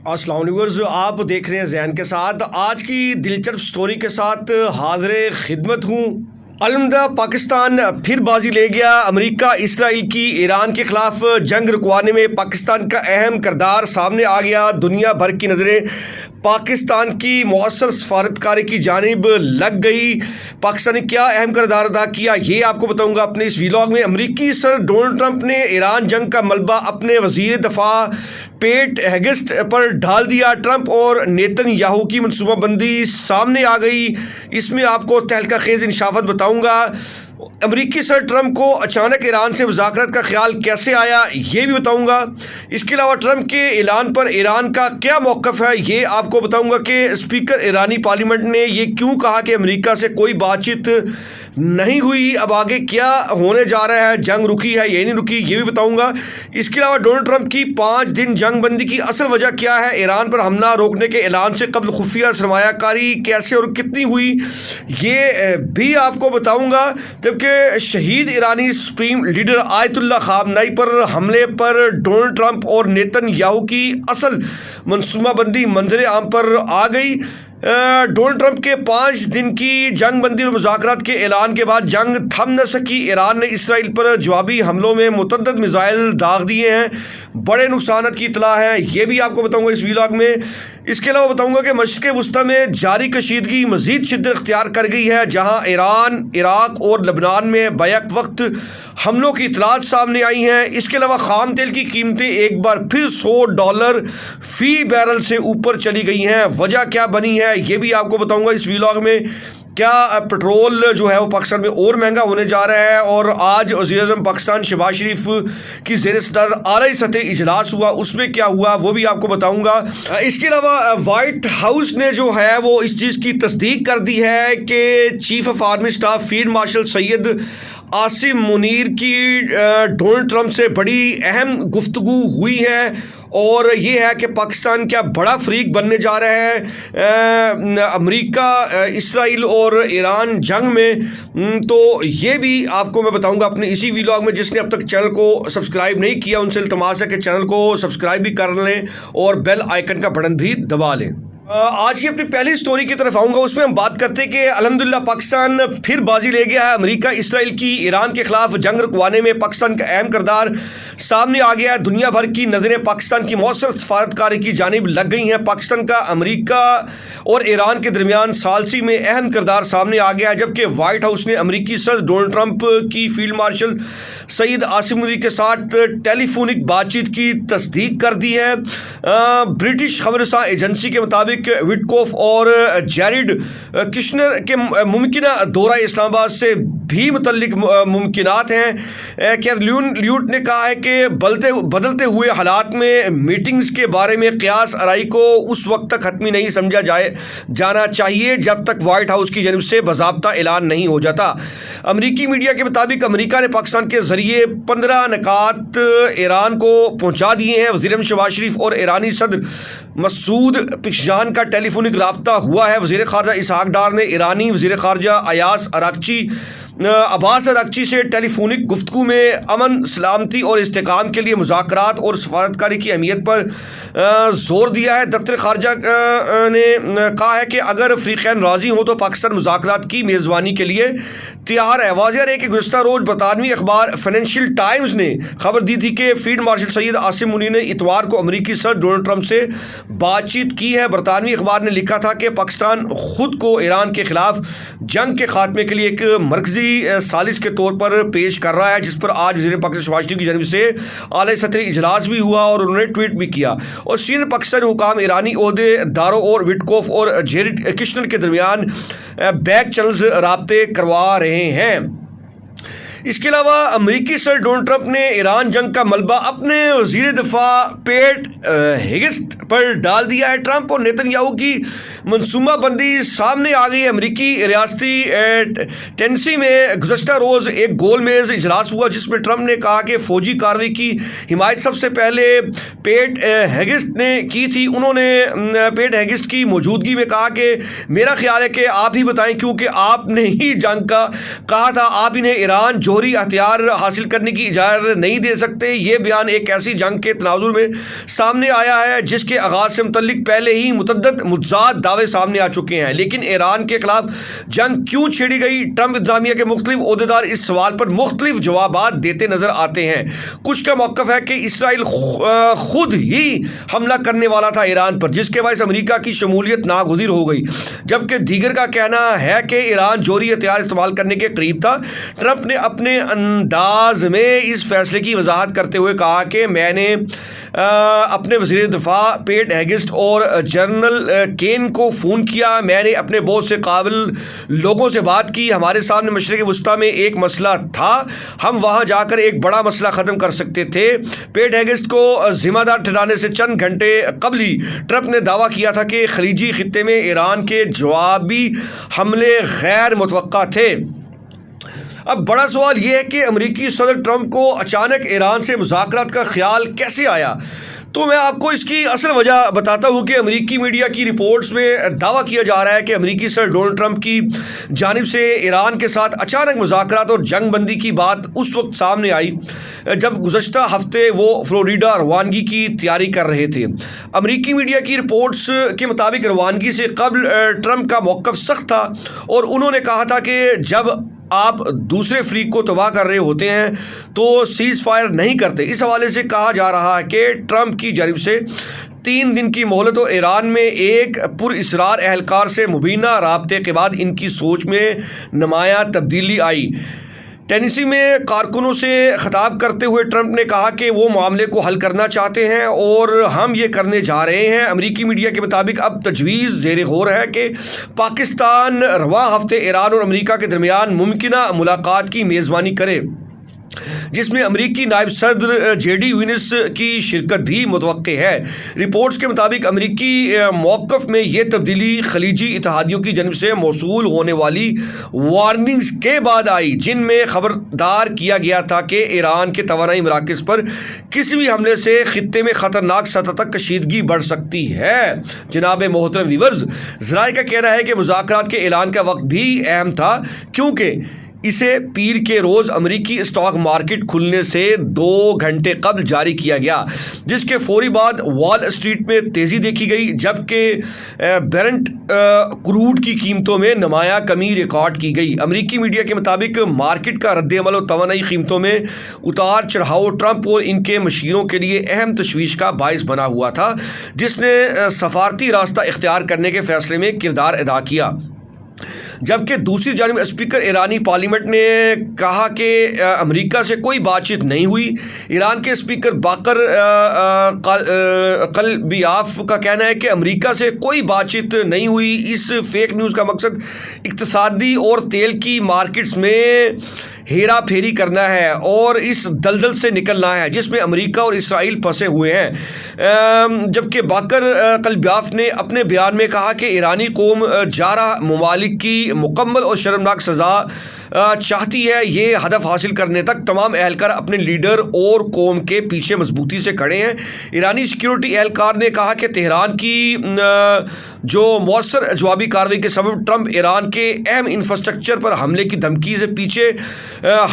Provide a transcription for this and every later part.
अस्सलाम वालेकुम। आप देख रहे हैं ज़ैन के साथ। आज की दिलचस्प स्टोरी के साथ हाज़िर खिदमत हूँ। अलहम्दुलिल्लाह पाकिस्तान फिर बाजी ले गया। अमेरिका इसराइल की ईरान के ख़िलाफ़ जंग रुकवाने में पाकिस्तान का अहम किरदार सामने आ गया। दुनिया भर की नज़रें पाकिस्तान की मौसर सफारतकारी की जानिब लग गई। पाकिस्तान ने क्या अहम किरदार अदा किया ये आपको बताऊंगा अपने इस व्लॉग में। अमेरिकी सदर डोनाल्ड ट्रंप ने ईरान जंग का मलबा अपने वज़ीर दफ़ा पेट हेगेस्ट पर डाल दिया। ट्रंप और नेतन्याहू की मनसूबाबंदी सामने आ गई। इसमें आपको तहलका खेज इंशाफत बताऊंगा। अमेरिकी सदर ट्रंप को अचानक ईरान से मुज़ाकरात का ख्याल कैसे आया ये भी बताऊंगा। इसके अलावा ट्रंप के ऐलान पर ईरान का क्या मौक़िफ़ है ये आपको बताऊंगा कि स्पीकर ईरानी पार्लियामेंट ने ये क्यों कहा कि अमेरिका से कोई बातचीत नहीं हुई। अब आगे क्या होने जा रहा है, जंग रुकी है ये नहीं रुकी ये भी बताऊंगा। इसके अलावा डोनाल्ड ट्रंप की 5 दिन जंग बंदी की असल वजह क्या है, ईरान पर हमला रोकने के ऐलान से कबल खुफिया सरमायाकारी कैसे और कितनी हुई ये भी आपको बताऊंगा। जबकि शहीद ईरानी सुप्रीम लीडर आयतुल्लाह ख़ामनेई पर हमले पर डोनाल्ड ट्रंप और नेतन्याहू की असल मनसूबाबंदी मंजर आम पर आ गई। डोनाल्ड ट्रंप के 5 दिन की जंग बंदी और मुज़ाकरात के ऐलान के बाद जंग थम न सकी। ईरान ने इसराइल पर जवाबी हमलों में मुतअद्दिद मिसाइल दाग दिए हैं। बड़े नुकसान की इतला है ये भी आपको बताऊंगा इस व्लॉग में। इसके अलावा बताऊंगा कि मशरिक़ वस्ता में जारी कशीदगी मज़ीद शिद्दत इख्तियार कर गई है, जहां ईरान, इराक और लबनान में बैक वक्त हमलों की इतलात सामने आई हैं। इसके अलावा ख़ाम तेल की कीमतें एक बार फिर $100 फ़ी बैरल से ऊपर चली गई हैं। वजह क्या बनी है ये भी आपको बताऊंगा इस व्लॉग में। क्या पेट्रोल जो है वो पाकिस्तान में और महंगा होने जा रहा है, और आज वज़ीर-ए-आज़म पाकिस्तान शहबाज शरीफ की ज़ेर सदारत आला सतह इजलास हुआ, उसमें क्या हुआ वो भी आपको बताऊंगा। इसके अलावा वाइट हाउस ने जो है वो इस चीज़ की तस्दीक कर दी है कि chief of army staff field marshal Syed Asim Munir की डोनाल्ड ट्रंप से बड़ी अहम गुफ्तगू हुई है, और ये है कि पाकिस्तान क्या बड़ा फ्रीक बनने जा रहा है अमेरिका, इसराइल और ईरान जंग में। तो ये भी आपको मैं बताऊंगा अपने इसी व्लॉग में। जिसने अब तक चैनल को सब्सक्राइब नहीं किया उनसे इल्तमास है कि चैनल को सब्सक्राइब भी कर लें और बेल आइकन का बटन भी दबा लें। आज की अपनी पहली स्टोरी की तरफ आऊँगा। उसमें हम बात करते हैं कि अल्हम्दुलिल्लाह पाकिस्तान फिर बाजी ले गया है। अमेरिका इसराइल की ईरान के ख़िलाफ़ जंग रुकवाने में पाकिस्तान का अहम किरदार सामने आ गया है। दुनिया भर की नज़रें पाकिस्तान की मौसर सफारतकारी की जानिब लग गई हैं। पाकिस्तान का अमेरिका और ईरान के दरमियान सालसी में अहम किरदार सामने आ गया है। जबकि वाइट हाउस ने अमेरिकी सदर डोनाल्ड ट्रंप की फील्ड मार्शल सईद आसिम मुनीर के साथ टेलीफोनिक बातचीत की तस्दीक कर दी है। ब्रिटिश खबरसां एजेंसी के मुताबिक विटकोफ और जैरिड किशनर के मुमकिन दौरा इस्लामाबाद से भी मुतल्लिक मुमकिनात हैं। ल्यूट ने कहा है कि बदलते हुए हालात में मीटिंग्स के बारे में क़यास आराई को उस वक्त तक हतमी नहीं समझा जाना चाहिए जब तक वाइट हाउस की जानिब से बाज़ाब्ता ऐलान नहीं हो जाता। अमरीकी मीडिया के मुताबिक अमेरिका ने पाकिस्तान के ज़रिए 15 निकात ईरान को पहुँचा दिए हैं। वज़ीर शहबाज शरीफ और ईरानी सदर मसूद पिशजान का टेलीफोनिक रब्ता हुआ है। वज़ीर ख़ारजा इसहाक डार ने ईरानी वज़ीर ख़ारजा अब्बास अरागची से टेलीफोनिक गुफ्तगू में अमन, सलामती और इस्तेहकाम के लिए मुज़ाकरात और सफारतकारी की अहमियत पर ज़ोर दिया है। दफ्तर ख़ारजा ने कहा है कि अगर फ़रीक़ैन राज़ी हों तो पाकिस्तान मुज़ाकरात की मेज़बानी के लिए तैयार है। वाज़ेह है कि गुज़श्ता रोज़ बरतानवी अखबार फाइनेंशियल टाइम्स ने खबर दी थी कि फील्ड मार्शल सैयद आसिम मुनीर ने इतवार को अमेरिकी सदर डोनाल्ड ट्रंप से बातचीत की है। बरतानवी अखबार ने लिखा था कि पाकिस्तान ख़ुद को ईरान के ख़िलाफ़ जंग के ख़ात्मे के लिए एक मरकज़ी सालिस के तौर पर पेश कर रहा है, जिस पर आज वज़ीर पाकिस्तान शहबाज शरीफ की जानिब से आला सतह इजलास भी हुआ और उन्होंने ट्वीट भी किया। और सीनियर पाकिस्तानी हुकाम ईरानी ओहदेदारों और विटकोफ और जेरिड किशनर के दरमियान बैक चैनल्स राब्ते करवा रहे हैं। इसके अलावा अमेरिकी सदर डोनाल्ड ट्रंप ने ईरान जंग का मलबा अपने वज़ीर दिफा पेट हेगेस्ट पर डाल दिया है। ट्रंप और नेतन्याहू की मनसूबाबंदी सामने आ गई है। अमेरिकी रियासती टेनेसी में गुज़श्ता रोज़ एक गोल मेज़ इजलास हुआ, जिसमें ट्रंप ने कहा कि फ़ौजी कार्रवाई की हिमायत सबसे पहले पेट हेगेस्ट ने की थी। उन्होंने पेट हेगेस्ट की मौजूदगी में कहा कि मेरा ख्याल है कि आप ही बताएं, क्योंकि आपने ही जंग का कहा था, आप इन्हें ईरान جوہری ہتھیار حاصل کرنے کی اجازت نہیں دے سکتے۔ یہ بیان ایک ایسی جنگ کے تناظر میں سامنے آیا ہے جس کے آغاز سے متعلق پہلے ہی متعدد متضاد دعوے سامنے آ چکے ہیں، لیکن ایران کے خلاف جنگ کیوں چھیڑی گئی؟ ٹرمپ انتظامیہ کے مختلف عہدیدار اس سوال پر مختلف جوابات دیتے نظر آتے ہیں۔ کچھ کا موقف ہے کہ اسرائیل خود ہی حملہ کرنے والا تھا ایران پر، جس کے باعث امریکہ کی شمولیت ناگزیر ہو گئی، جبکہ دیگر کا کہنا ہے کہ ایران جوہری ہتھیار استعمال کرنے کے قریب تھا۔ ٹرمپ نے اپنے انداز میں اس فیصلے کی وضاحت کرتے ہوئے کہا کہ میں نے اپنے وزیر دفاع پیٹ ہیگسٹ اور جنرل کین کو فون کیا، میں نے اپنے بہت سے قابل لوگوں سے بات کی، ہمارے سامنے مشرق وسطیٰ میں ایک مسئلہ تھا، ہم وہاں جا کر ایک بڑا مسئلہ ختم کر سکتے تھے۔ پیٹ ہیگسٹ کو ذمہ دار ٹھہرانے سے چند گھنٹے قبل ہی ٹرمپ نے دعویٰ کیا تھا کہ خلیجی خطے میں ایران کے جوابی حملے غیر متوقع تھے۔ اب بڑا سوال یہ ہے کہ امریکی صدر ٹرمپ کو اچانک ایران سے مذاکرات کا خیال کیسے آیا؟ تو میں آپ کو اس کی اصل وجہ بتاتا ہوں کہ امریکی میڈیا کی رپورٹس میں دعویٰ کیا جا رہا ہے کہ امریکی صدر ڈونلڈ ٹرمپ کی جانب سے ایران کے ساتھ اچانک مذاکرات اور جنگ بندی کی بات اس وقت سامنے آئی جب گزشتہ ہفتے وہ فلوریڈا روانگی کی تیاری کر رہے تھے۔ امریکی میڈیا کی رپورٹس کے مطابق روانگی سے قبل ٹرمپ کا موقف سخت تھا اور انہوں نے کہا تھا کہ جب آپ دوسرے فریق کو تباہ کر رہے ہوتے ہیں تو سیز فائر نہیں کرتے۔ اس حوالے سے کہا جا رہا ہے کہ ٹرمپ کی جانب سے 3 دن کی مہلت اور ایران میں ایک پراسرار اہلکار سے مبینہ رابطے کے بعد ان کی سوچ میں نمایاں تبدیلی آئی۔ ٹینیسی میں کارکنوں سے خطاب کرتے ہوئے ٹرمپ نے کہا کہ وہ معاملے کو حل کرنا چاہتے ہیں اور ہم یہ کرنے جا رہے ہیں۔ امریکی میڈیا کے مطابق اب تجویز زیر غور ہے کہ پاکستان رواں ہفتے ایران اور امریکہ کے درمیان ممکنہ ملاقات کی میزبانی کرے، جس میں امریکی نائب صدر جے ڈی وینس کی شرکت بھی متوقع ہے۔ رپورٹس کے مطابق امریکی موقف میں یہ تبدیلی خلیجی اتحادیوں کی جانب سے موصول ہونے والی وارننگز کے بعد آئی، جن میں خبردار کیا گیا تھا کہ ایران کے توانائی مراکز پر کسی بھی حملے سے خطے میں خطرناک سطح تک کشیدگی بڑھ سکتی ہے۔ جناب محترم ویورز، ذرائع کا کہنا ہے کہ مذاکرات کے اعلان کا وقت بھی اہم تھا، کیونکہ اسے پیر کے روز امریکی اسٹاک مارکیٹ کھلنے سے 2 گھنٹے قبل جاری کیا گیا، جس کے فوری بعد وال اسٹریٹ میں تیزی دیکھی گئی، جبکہ برنٹ کروڈ کی قیمتوں میں نمایاں کمی ریکارڈ کی گئی۔ امریکی میڈیا کے مطابق مارکیٹ کا رد عمل اور توانائی قیمتوں میں اتار چڑھاؤ ٹرمپ اور ان کے مشیروں کے لیے اہم تشویش کا باعث بنا ہوا تھا، جس نے سفارتی راستہ اختیار کرنے کے فیصلے میں کردار ادا کیا۔ جبکہ دوسری جانب اسپیکر ایرانی پارلیمنٹ نے کہا کہ امریکہ سے کوئی بات چیت نہیں ہوئی۔ ایران کے اسپیکر باقر قلبیاف کا کہنا ہے کہ امریکہ سے کوئی بات چیت نہیں ہوئی۔ اس فیک نیوز کا مقصد اقتصادی اور تیل کی مارکیٹس میں ہیرا پھیری کرنا ہے اور اس دلدل سے نکلنا ہے جس میں امریکہ اور اسرائیل پھنسے ہوئے ہیں۔ جبکہ باقر قلبیاف نے اپنے بیان میں کہا کہ ایرانی قوم جارحہ ممالک کی مکمل اور شرمناک سزا چاہتی ہے۔ یہ ہدف حاصل کرنے تک تمام اہلکار اپنے لیڈر اور قوم کے پیچھے مضبوطی سے کھڑے ہیں۔ ایرانی سیکیورٹی اہلکار نے کہا کہ تہران کی جو مؤثر جوابی کارروائی کے سبب ٹرمپ ایران کے اہم انفراسٹرکچر پر حملے کی دھمکی سے پیچھے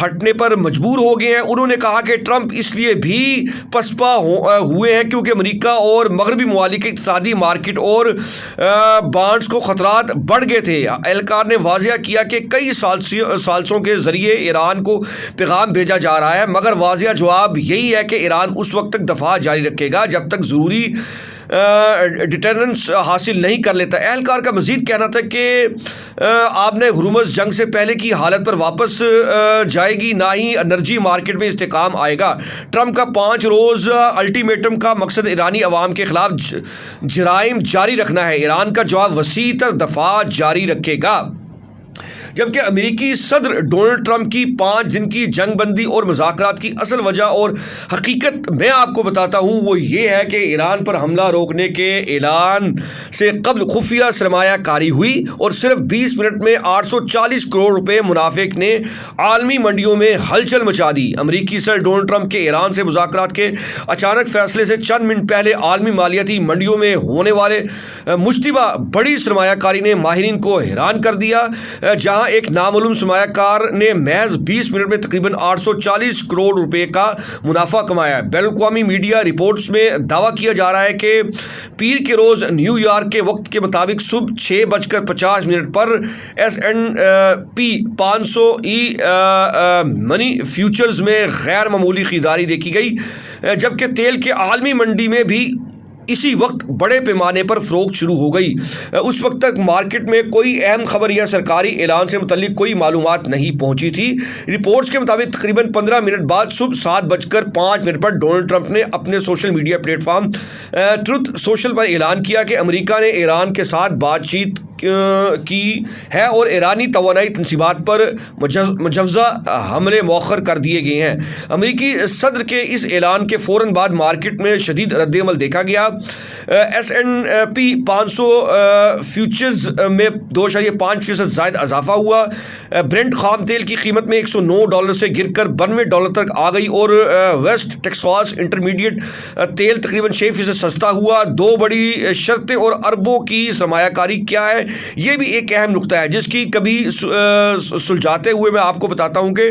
ہٹنے پر مجبور ہو گئے ہیں۔ انہوں نے کہا کہ ٹرمپ اس لیے بھی پسپا ہوئے ہیں کیونکہ امریکہ اور مغربی ممالک کی اقتصادی مارکیٹ اور بانڈز کو خطرات بڑھ گئے تھے۔ اہلکار نے واضح کیا کہ کئی سالسوں کے ذریعے ایران کو پیغام بھیجا جا رہا ہے، مگر واضح جواب یہی ہے کہ ایران اس وقت تک دفاع جاری رکھے گا جب تک ضروری ڈیٹرنس حاصل نہیں کر لیتا۔ اہلکار کا مزید کہنا تھا کہ آپ نے ہرمز جنگ سے پہلے کی حالت پر واپس جائے گی، نہ ہی انرجی مارکیٹ میں استحکام آئے گا۔ ٹرمپ کا 5 روز الٹیمیٹم کا مقصد ایرانی عوام کے خلاف جرائم جاری رکھنا ہے۔ ایران کا جواب وسیع تر دفاع جاری رکھے گا۔ جبکہ امریکی صدر ڈونلڈ ٹرمپ کی 5 دن کی جنگ بندی اور مذاکرات کی اصل وجہ اور حقیقت میں آپ کو بتاتا ہوں، وہ یہ ہے کہ ایران پر حملہ روکنے کے اعلان سے قبل خفیہ سرمایہ کاری ہوئی اور صرف 20 منٹ میں 840 کروڑ روپے منافع نے عالمی منڈیوں میں ہلچل مچا دی۔ امریکی صدر ڈونلڈ ٹرمپ کے ایران سے مذاکرات کے اچانک فیصلے سے چند منٹ پہلے عالمی مالیاتی منڈیوں میں ہونے والے مشتبہ بڑی سرمایہ کاری نے ماہرین کو حیران کر دیا، جہاں जहां एक नामालूम सरमाया कार ने महज 20 मिनट में तकरीबन 840 करोड़ रुपए का मुनाफा कमाया है। बैनुल-अक़वामी मीडिया रिपोर्ट्स में दावा किया जा रहा है कि पीर के रोज़ न्यूयॉर्क के वक्त के मुताबिक सुबह 6:50 पर S&P 500 मनी फ्यूचर्स में गैर मामूली खरीदारी देखी गई, जबकि तेल के आलमी मंडी में भी इसी वक्त बड़े पैमाने पर फरोख्त शुरू हो गई। उस वक्त तक मार्केट में कोई अहम खबर या सरकारी ऐलान से मुतल्लिक कोई मालूमात नहीं पहुंची थी। रिपोर्ट्स के मुताबिक तकरीबन 15 मिनट बाद सुबह 7:05 पर डोनाल्ड ट्रंप ने अपने social media platform truth social पर ऐलान किया कि अमेरिका ने ईरान के साथ बातचीत की है और ईरानी तवानाई तनसीबात पर मुजवज़ा हमले मौखर कर दिए गए हैं। अमेरिकी सदर के इस ऐलान के फ़ौरन बाद मार्केट में शदीद रद्द-ए-अमल देखा गया। S&P 500 फ्यूचर्स में 2.5% ज़ायद इजाफा हुआ। ब्रेंट खाम तेल की कीमत में $109 से गिरकर $92 तक आ गई और वेस्ट टेक्सास इंटरमीडिएट तेल तकरीबन 6% सस्ता हुआ। दो बड़ी शर्तें और अरबों की सरमायाकारी क्या है, ये भी एक अहम नुक्ता है जिसकी कभी सुलझाते हुए मैं आपको बताता हूँ कि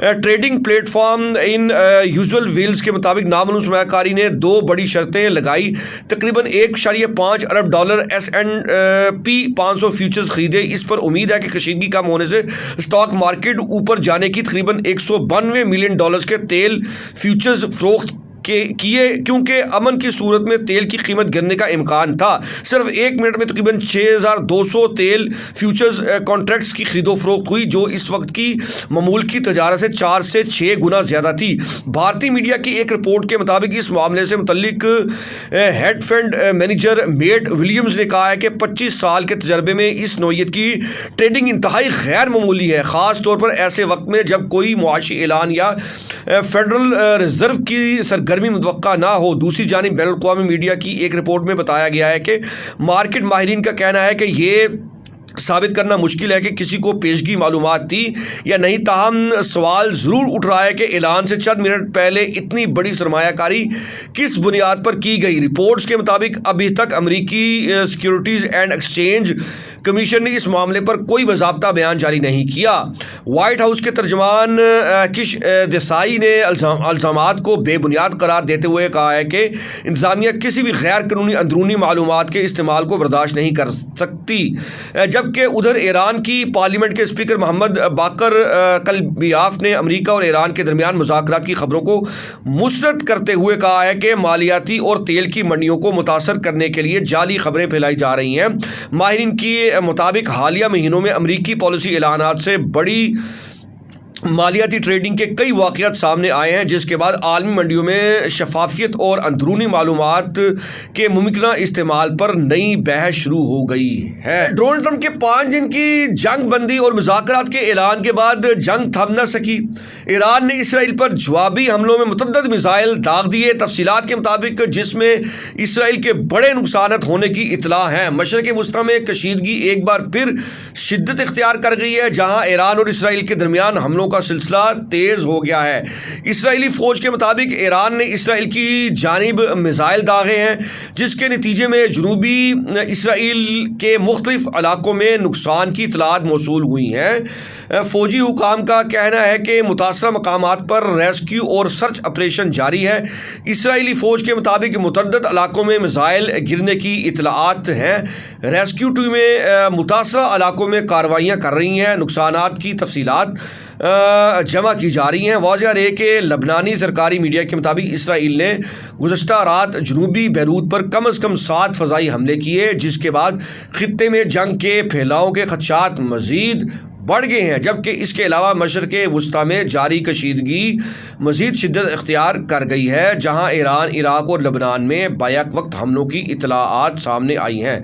ट्रेडिंग प्लेटफॉर्म इन यूजुअल व्हील्स के मुताबिक नामालूम सरमायाकारी ने दो बड़ी शर्तें लगाई। तकरीबन $1.5 अरब S&P 500 फ्यूचर्स खरीदे। इस पर उम्मीद है कि कशीदगी कम होने से स्टॉक मार्केट ऊपर जाने की। तकरीबन $192 मिलियन के तेल फ्यूचर्स फरोख्त किए क्योंकि अमन की सूरत में तेल की कीमत गिरने का इम्कान था। सिर्फ 1 मिनट में तकरीबन 6,200 तेल फ्यूचर्स कॉन्ट्रैक्ट्स की खरीदो फरोख्त हुई, जो इस वक्त की मामूल की तजारत से 4 से 6 गुना ज़्यादा थी। भारतीय मीडिया की एक रिपोर्ट के मुताबिक इस मामले से मुतल्लिक head fund manager Matt Williams ने कहा है कि 25 साल के तजर्बे में इस नौइयत की ट्रेडिंग इंतहाई गैर मामूली है, ख़ास तौर पर ऐसे वक्त में जब कोई मुआशी ऐलान या फेडरल रिजर्व की सरगर्मी मुतवक्का ना हो। दूसरी जानिब बैनुल-अक़वामी मीडिया की एक रिपोर्ट में बताया गया है कि मार्केट माहिरीन का कहना है कि ये साबित करना मुश्किल है कि किसी को पेशगी मालूमात थी या नहीं, ताहम सवाल ज़रूर उठ रहा है कि ऐलान से चंद मिनट पहले इतनी बड़ी सरमायाकारी किस बुनियाद पर की गई। रिपोर्ट्स के मुताबिक अभी तक अमेरिकी सिक्योरिटीज़ एंड एक्सचेंज कमीशन ने इस मामले पर कोई बाज़ाब्ता बयान जारी नहीं किया। वाइट हाउस के तर्जमान किश देसाई ने इल्ज़ामात को बेबुनियाद करार देते हुए कहा है कि इंतज़ामिया किसी भी गैर कानूनी अंदरूनी मालूमात के इस्तेमाल को बर्दाश्त नहीं कर सकती। जबकि उधर ईरान की पार्लियामेंट के स्पीकर मोहम्मद बाकर कलबियाफ ने अमेरिका और ईरान के दरमियान मुज़ाकरात की खबरों को मुस्तरद करते हुए कहा है कि मालियाती और तेल की मंडियों को मुतासर करने के लिए जाली खबरें फैलाई जा रही हैं। माहिरीन की मुताबिक हालिया महीनों में अमेरिकी पॉलिसी ऐलानात से बड़ी मालियाती ट्रेडिंग के कई वाक़यात सामने आए हैं, जिसके बाद आलमी मंडियों में शफाफियत और अंदरूनी मालूमात के मुमकिन इस्तेमाल पर नई बहस शुरू हो गई है। डोनाल्ड ट्रंप के 5 दिन की जंग बंदी और मुज़ाकरात के ऐलान के बाद जंग थम न सकी। ईरान ने इसराइल पर जवाबी हमलों में मुतअद्दिद मिसाइल दाग दिए। तफसीलात के मुताबिक जिसमें इसराइल के बड़े नुकसान होने की इतला है। मशरिक़ वुस्ता में कशीदगी एक बार फिर शिद्दत इख्तियार कर गई है, जहाँ ईरान और इसराइल के दरमियान हमलों का सिलसिला तेज हो गया है। इसराइली फौज के मुताबिक ईरान ने इसराइल की जानिब मिसाइल दागे हैं, जिसके नतीजे में जनूबी इसराइल के मुख्तलिफ इलाकों में नुकसान की इतलात मौसूल हुई हैं। फौजी हुकाम का कहना है कि मुतासरा मकामात पर रेस्क्यू और सर्च ऑपरेशन जारी है। इसराइली फौज के मुताबिक मुतअद्दिद इलाकों में मिसाइल गिरने की इतलात हैं। रेस्क्यू टीमें मुतासरा इलाकों में कार्रवाइयाँ कर रही हैं। नुकसानात की तफसीलात जमा की जा रही हैं। वाज़ेह रहे कि लबनानी सरकारी मीडिया के मुताबिक इसराइल ने गुज़श्ता रात जनूबी बैरूत पर कम अज़ कम 7 फ़ज़ाई हमले किए, जिसके बाद ख़ित्ते में जंग के फैलाव के ख़दशात मज़ीद बढ़ गए हैं। जबकि इसके अलावा मशरिक़ वुस्ता में जारी कशीदगी मज़ीद शिद्दत इख्तियार कर गई है, जहाँ ईरान, इराक़ और लबनान में बैक वक्त हमलों की इतलाआत सामने आई हैं।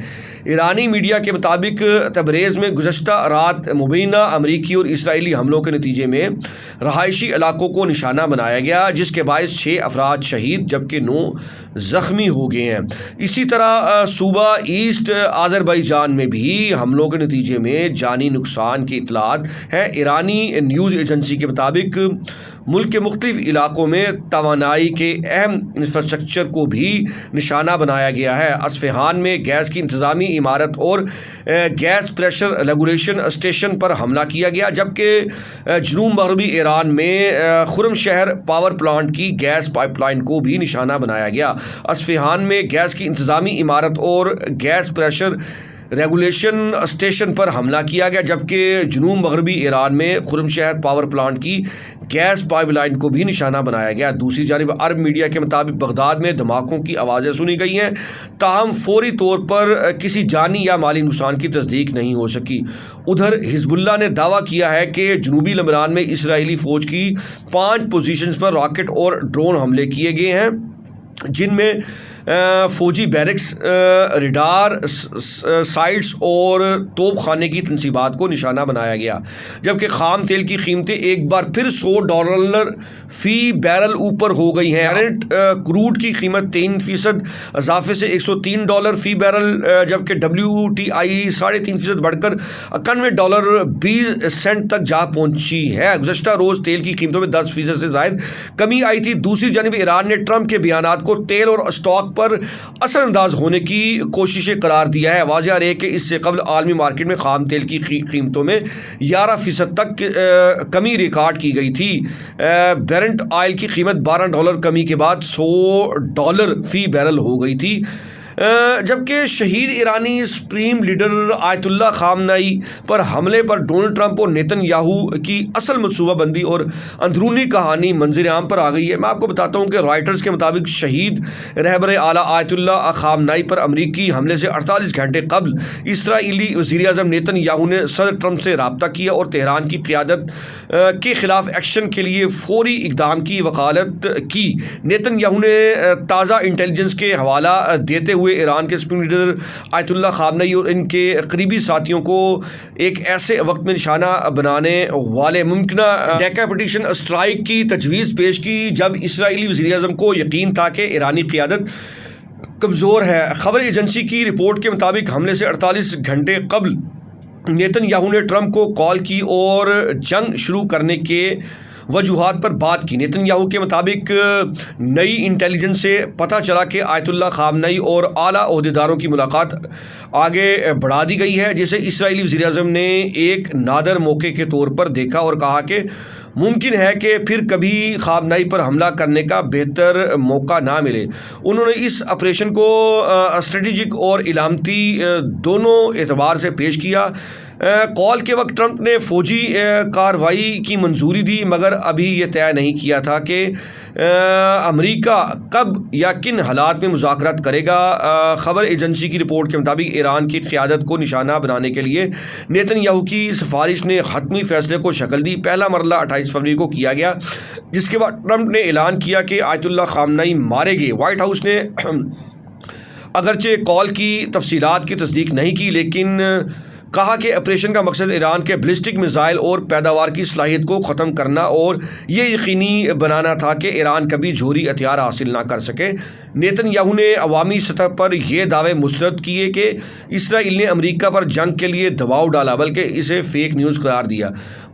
ईरानी मीडिया के मुताबिक तबरेज़ में गुज़श्ता रात मुबैना अमरीकी और इसराइली हमलों के नतीजे में रहायशी इलाकों को निशाना बनाया गया, जिसके बायस 6 अफराद शहीद जबकि 9 ज़ख्मी हो गए हैं। इसी तरह सूबा ईस्ट आज़रबाईजान में भी हमलों के नतीजे में जानी नुकसान की اطلاعات ہیں۔ ایرانی نیوز ایجنسی کے مطابق ملک کے مختلف علاقوں میں توانائی کے اہم انفراسٹرکچر کو بھی نشانہ بنایا گیا ہے۔ اصفہان میں گیس کی انتظامی عمارت اور گیس پریشر ریگولیشن اسٹیشن پر حملہ کیا گیا، جبکہ جنوب مغربی ایران میں خرم شہر پاور پلانٹ کی گیس پائپ لائن کو بھی نشانہ بنایا گیا۔ اصفہان میں گیس کی انتظامی عمارت اور گیس پریشر ریگولیشن اسٹیشن پر حملہ کیا گیا، جبکہ جنوب مغربی ایران میں خرم شہر پاور پلانٹ کی گیس پائپ لائن کو بھی نشانہ بنایا گیا۔ دوسری جانب عرب میڈیا کے مطابق بغداد میں دھماکوں کی آوازیں سنی گئی ہیں، تاہم فوری طور پر کسی جانی یا مالی نقصان کی تصدیق نہیں ہو سکی۔ ادھر حزب اللہ نے دعویٰ کیا ہے کہ جنوبی لبنان میں اسرائیلی فوج کی 5 پوزیشنز پر راکٹ اور ڈرون حملے کیے گئے ہیں، جن میں فوجی بیرکس، ریڈار سائٹس اور توپ خانے کی تنصیبات کو نشانہ بنایا گیا، جبکہ خام تیل کی قیمتیں ایک بار پھر $100 فی بیرل اوپر ہو گئی ہیں۔ برنٹ کروڈ کی قیمت 3% اضافے سے $103 فی بیرل، جبکہ WTI 3.5% بڑھ کر $91.20 تک جا پہنچی ہے۔ گزشتہ روز تیل کی قیمتوں میں 10% سے زائد کمی آئی تھی۔ دوسری جانب ایران نے ٹرمپ کے بیانات کو تیل اور اسٹاک پر اثر انداز ہونے کی کوششیں قرار دیا ہے۔ واضح ہے کہ اس سے قبل عالمی مارکیٹ میں خام تیل کی قیمتوں میں 11% تک کمی ریکارڈ کی گئی تھی۔ برنٹ آئل کی قیمت $12 کمی کے بعد $100 فی بیرل ہو گئی تھی، جبکہ شہید ایرانی سپریم لیڈر آیت اللہ خامنئی پر حملے پر ڈونلڈ ٹرمپ اور نیتن یاہو کی اصل منصوبہ بندی اور اندرونی کہانی منظر عام پر آ گئی ہے۔ میں آپ کو بتاتا ہوں کہ رائٹرز کے مطابق شہید رہبر اعلیٰ آیت اللہ خامنئی پر امریکی حملے سے 48 گھنٹے قبل اسرائیلی وزیر اعظم نیتن یاہو نے صدر ٹرمپ سے رابطہ کیا اور تہران کی قیادت کے خلاف ایکشن کے لیے فوری اقدام کی وکالت کی۔ نیتن یاہو نے تازہ انٹیلیجنس کے حوالہ دیتے ہوئے ایران کے سپریم لیڈر آیت اللہ خامنئی اور ان کے قریبی ساتھیوں کو ایک ایسے وقت میں نشانہ بنانے والے ممکنہ ڈیکیپیٹیشن اسٹرائیک کی تجویز پیش کی جب اسرائیلی وزیر اعظم کو یقین تھا کہ ایرانی قیادت کمزور ہے۔ خبر ایجنسی کی رپورٹ کے مطابق حملے سے 48 گھنٹے قبل نیتن یاہو نے ٹرمپ کو کال کی اور جنگ شروع کرنے کے وجوہات پر بات کی۔ نیتن یاہو کے مطابق نئی انٹیلیجنس سے پتہ چلا کہ آیت اللہ خامنئی اور اعلیٰ عہدیداروں کی ملاقات آگے بڑھا دی گئی ہے، جسے اسرائیلی وزیر اعظم نے ایک نادر موقع کے طور پر دیکھا اور کہا کہ ممکن ہے کہ پھر کبھی خامنئی پر حملہ کرنے کا بہتر موقع نہ ملے۔ انہوں نے اس آپریشن کو اسٹریٹجک اور علامتی دونوں اعتبار سے پیش کیا۔ کال کے وقت ٹرمپ نے فوجی کارروائی کی منظوری دی، مگر ابھی یہ طے نہیں کیا تھا کہ امریکہ کب یا کن حالات میں مذاکرات کرے گا۔ خبر ایجنسی کی رپورٹ کے مطابق ایران کی قیادت کو نشانہ بنانے کے لیے نیتن یاہو کی سفارش نے حتمی فیصلے کو شکل دی۔ پہلا مرحلہ 28 فروری کو کیا گیا، جس کے بعد ٹرمپ نے اعلان کیا کہ آیت اللہ خامنئی مارے گئے۔ وائٹ ہاؤس نے اگرچہ کال کی تفصیلات کی تصدیق نہیں کی، لیکن کہا کہ آپریشن کا مقصد ایران کے بیلسٹک میزائل اور پیداوار کی صلاحیت کو ختم کرنا اور یہ یقینی بنانا تھا کہ ایران کبھی جوہری ہتھیار حاصل نہ کر سکے۔ نیتن یاہو نے عوامی سطح پر یہ دعوے مسترد کیے کہ اسرائیل نے امریکہ پر جنگ کے لیے دباؤ ڈالا، بلکہ اسے فیک نیوز قرار دیا۔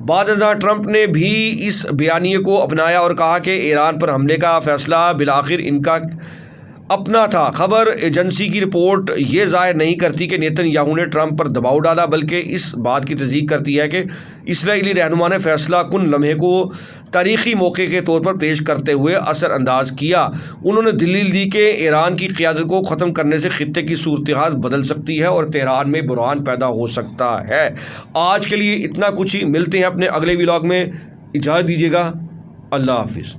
بعد ازاں ٹرمپ نے بھی اس بیانیے کو اپنایا اور کہا کہ ایران پر حملے کا فیصلہ بالآخر ان کا اپنا تھا۔ خبر ایجنسی کی رپورٹ یہ ظاہر نہیں کرتی کہ نیتن یاہو نے ٹرمپ پر دباؤ ڈالا، بلکہ اس بات کی تصدیق کرتی ہے کہ اسرائیلی رہنما نے فیصلہ کن لمحے کو تاریخی موقع کے طور پر پیش کرتے ہوئے اثر انداز کیا۔ انہوں نے دلیل دی کہ ایران کی قیادت کو ختم کرنے سے خطے کی صورتحال بدل سکتی ہے اور تہران میں بحران پیدا ہو سکتا ہے۔ آج کے لیے اتنا کچھ ہی، ملتے ہیں اپنے اگلے ولاگ میں، اجازت دیجیے گا، اللہ حافظ۔